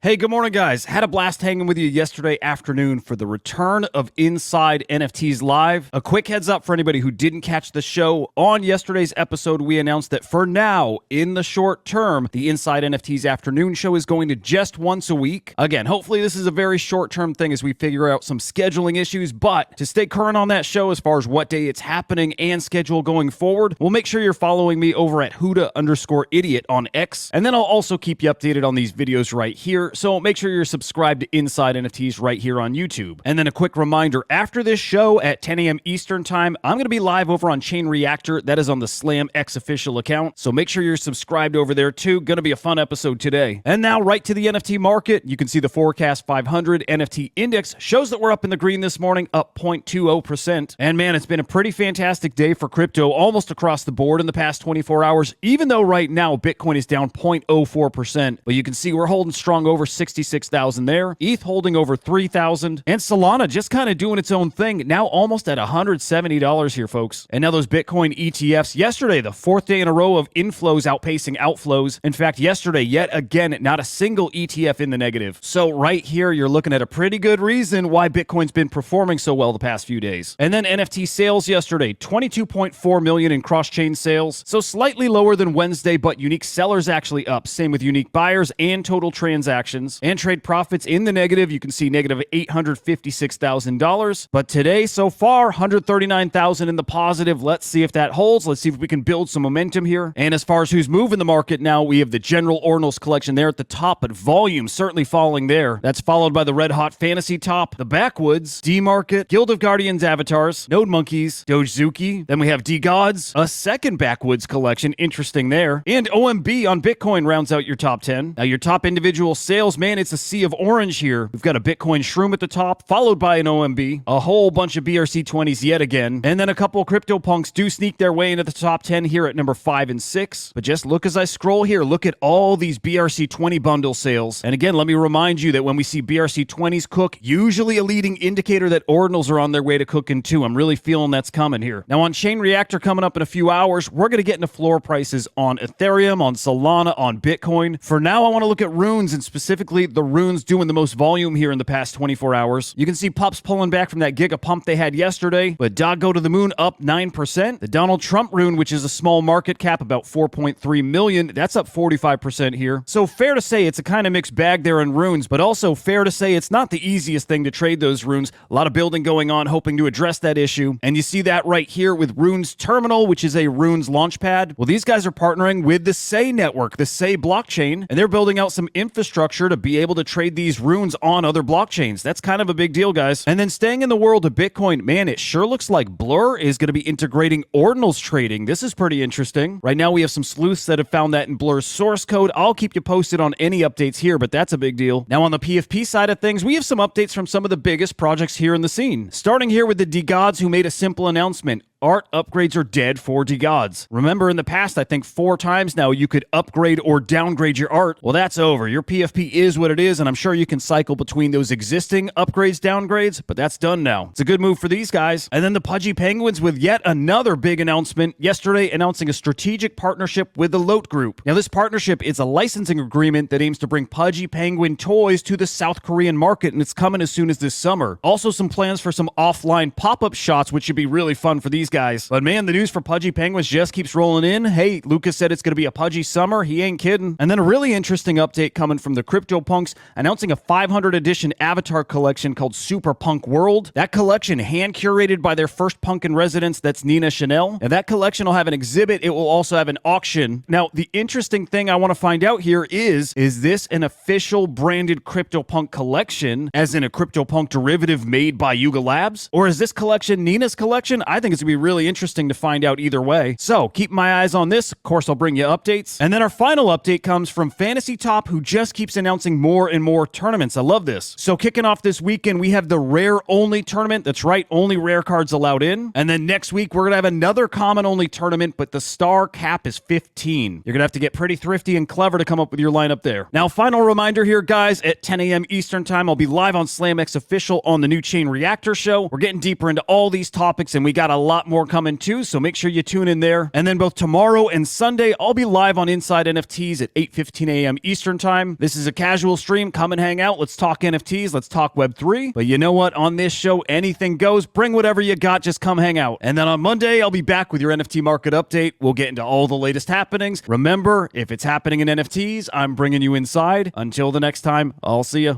Hey, good morning, guys. Had a blast hanging with you yesterday afternoon for the return of Inside NFTs Live. A quick heads up for anybody who didn't catch the show. On yesterday's episode, we announced that for now, in the short term, the Inside NFTs afternoon show is going to just once a week. Again, hopefully this is a very short-term thing as we figure out some scheduling issues, but to stay current on that show as far as what day it's happening and schedule going forward, we'll make sure you're following me over at Huda_idiot on X, and then I'll also keep you updated on these videos right here. So make sure you're subscribed to Inside NFTs right here on YouTube. And then a quick reminder, after this show at 10 a.m. Eastern Time, I'm going to be live over on Chain Reactor. That is on the Slam X official account. So make sure you're subscribed over there too. Going to be a fun episode today. And now right to the NFT market. You can see the Forecast 500 NFT index shows that we're up in the green this morning, up 0.20%. And man, it's been a pretty fantastic day for crypto almost across the board in the past 24 hours, even though right now Bitcoin is down 0.04%. But you can see we're holding strong over 66,000 there. ETH holding over 3,000. And Solana just kind of doing its own thing, now almost at $170 here, folks. And now those Bitcoin ETFs, yesterday, the fourth day in a row of inflows outpacing outflows. In fact, yesterday, yet again, not a single ETF in the negative. So right here, you're looking at a pretty good reason why Bitcoin's been performing so well the past few days. And then NFT sales yesterday, 22.4 million in cross-chain sales. So slightly lower than Wednesday, but unique sellers actually up. Same with unique buyers and total transactions. And trade profits in the negative. You can see negative $856,000. But today, so far, $139,000 in the positive. Let's see if that holds. Let's see if we can build some momentum here. And as far as who's moving the market now, we have the general Ordinals collection there at the top, but volume certainly falling there. That's followed by the Red Hot Fantasy top, the Backwoods, D-Market, Guild of Guardians avatars, Node Monkeys, Dogezuki. Then we have DeGods, a second Backwoods collection. Interesting there. And OMB on Bitcoin rounds out your top 10. Now your top individual sales, man, it's a sea of orange here. We've got a Bitcoin Shroom at the top, followed by an OMB, a whole bunch of BRC20s yet again, and then a couple of CryptoPunks do sneak their way into the top 10 here at number 5 and 6. But just look as I scroll here, look at all these BRC20 bundle sales. And again, let me remind you that when we see BRC20s cook, usually a leading indicator that Ordinals are on their way to cooking too. I'm really feeling that's coming here. Now on Chain Reactor coming up in a few hours, we're going to get into floor prices on Ethereum, on Solana, on Bitcoin. For now, I want to look at runes and specifically the runes doing the most volume here in the past 24 hours. You can see pups pulling back from that giga pump they had yesterday, but Dog Go to the Moon up 9%. The Donald Trump rune, which is a small market cap, about 4.3 million, that's up 45% here. So fair to say it's a kind of mixed bag there in runes, but also fair to say it's not the easiest thing to trade those runes. A lot of building going on, hoping to address that issue. And you see that right here with Runes Terminal, which is a Runes Launchpad. Well, these guys are partnering with the Say network, the Say blockchain, and they're building out some infrastructure to be able to trade these runes on other blockchains. That's kind of a big deal, guys. And then staying in the world of Bitcoin, man, it sure looks like Blur is going to be integrating Ordinals trading. This is pretty interesting. Right now, we have some sleuths that have found that in Blur's source code. I'll keep you posted on any updates here, but that's a big deal. Now, on the PFP side of things, we have some updates from some of the biggest projects here in the scene. Starting here with the DeGods, who made a simple announcement. Art upgrades are dead for DeGods. Remember in the past, I think 4 times now, you could upgrade or downgrade your art. Well, that's over. Your PFP is what it is, and I'm sure you can cycle between those existing upgrades, downgrades, but that's done now. It's a good move for these guys. And then the Pudgy Penguins with yet another big announcement yesterday, announcing a strategic partnership with the Lotte Group. Now, this partnership is a licensing agreement that aims to bring Pudgy Penguin toys to the South Korean market, and it's coming as soon as this summer. Also, some plans for some offline pop-up shots, which should be really fun for these guys. But man, the news for Pudgy Penguins just keeps rolling in. Hey, Lucas said it's going to be a Pudgy summer. He ain't kidding. And then a really interesting update coming from the CryptoPunks, announcing a 500 edition avatar collection called Super Punk World. That collection hand-curated by their first punk in residence, that's Nina Chanel. And that collection will have an exhibit. It will also have an auction. Now, the interesting thing I want to find out here is this an official branded CryptoPunk collection, as in a CryptoPunk derivative made by Yuga Labs? Or is this collection Nina's collection? I think it's going to be really interesting to find out either way. So keep my eyes on this. Of course, I'll bring you updates. And then our final update comes from Fantasy Top, who just keeps announcing more and more tournaments. I love this. So kicking off this weekend, we have the rare only tournament. That's right, only rare cards allowed in. And then next week, we're going to have another common only tournament, but the star cap is 15. You're going to have to get pretty thrifty and clever to come up with your lineup there. Now, final reminder here, guys, at 10 a.m. Eastern Time, I'll be live on SlamX Official on the new Chain Reactor show. We're getting deeper into all these topics, and we got a lot lot more coming too, so make sure you tune in there. And then both tomorrow and Sunday, I'll be live on Inside NFTs at 8:15 a.m. Eastern Time. This is a casual stream. Come and hang out. Let's talk NFTs. Let's talk Web3. But you know what? On this show, anything goes. Bring whatever you got. Just come hang out. And then on Monday, I'll be back with your NFT market update. We'll get into all the latest happenings. Remember, if it's happening in NFTs, I'm bringing you inside. Until the next time, I'll see you.